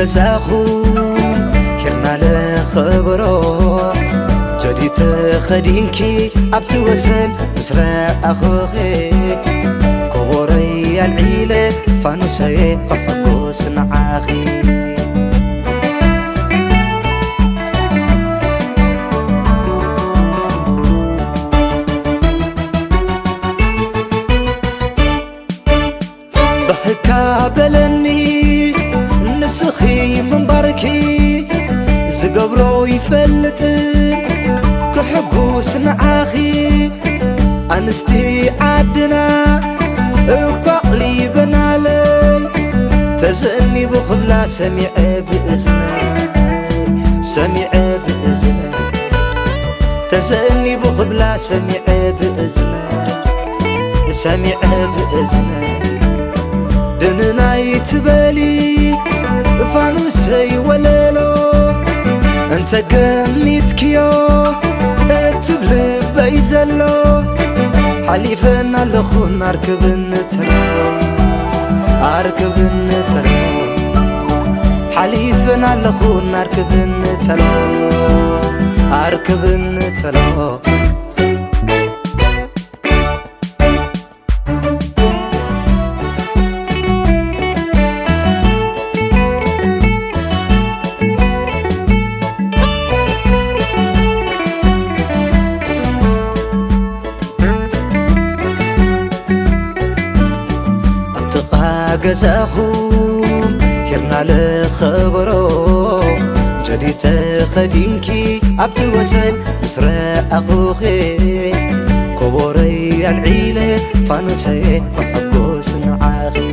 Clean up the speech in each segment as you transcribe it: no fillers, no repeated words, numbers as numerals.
زاخوم كرنا لخبرو جديد خدينكي عبد وسل مسرع أخوخي كوري العيلة فانوسي فحقوس نعاخي بحكا بلني نسخي من بركي زقبرو يفلتن كحقوس نعاخي أنستي عدنا اقعلي بنالي تزني بخبلا سميع بإذني سميع بإذني تزني بخبلا سميع بإذني سميع بإذني دننا يتبالي فانوسي وليلو انت قميتكيو اتبلي بيزلو حليفنا لخون اركب النتلو اركب النتلو حليفنا لخون اركب النتلو اركب النتلو جزاهم كرنا لخبرو جديد خدينكي عبد وسل مسرع أخوخي كبوري العيلة فانوسي وحقوس نعاخي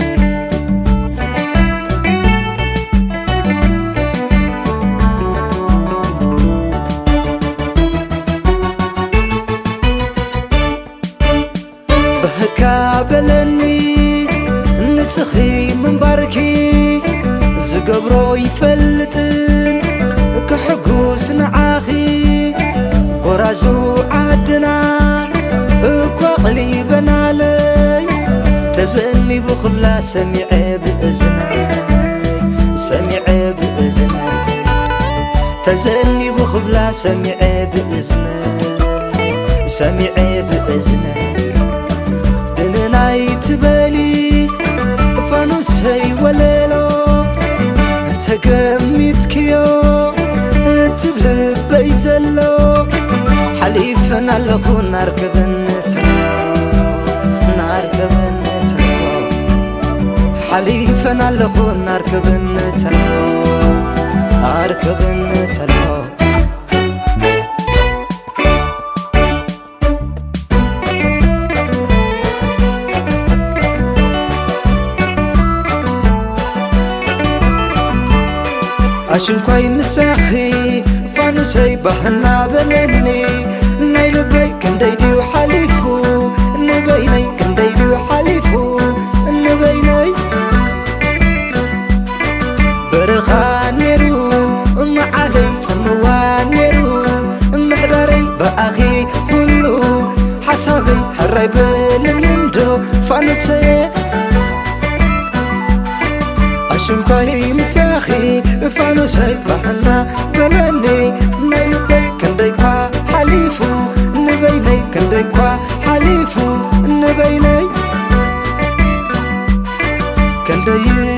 بهكا بلني نسخي من بركي زقبرو يفلتن كحقوس نعاخي قرازو عدنا اقوالي بنالي تزني بخبلا سميع بإذني سميع بإذني تزني بخبلا سميع بإذني سميع بإذني دننا يتبالي فانوسي وليلو انت قميتكيو تبلي بيزلو حليفنا لخون نركب النتلو نركب النتلو حليفنا لخون نركب النتلو اركب النتلو عشنكوي مساخي فانوسي بحنا بلني نايلبي كنديديو حليفو نبيني كنديديو حليفو نبيني برخا نيرو معالي تنوان نيرو محراري بأخي كلو حسابي حراي بلنندو فانوسي عشنكوي مساخي فانوسي بحنا بلني نايلبي كنديكوا حليفو نبيني كنديكوا حليفو نبيني كندي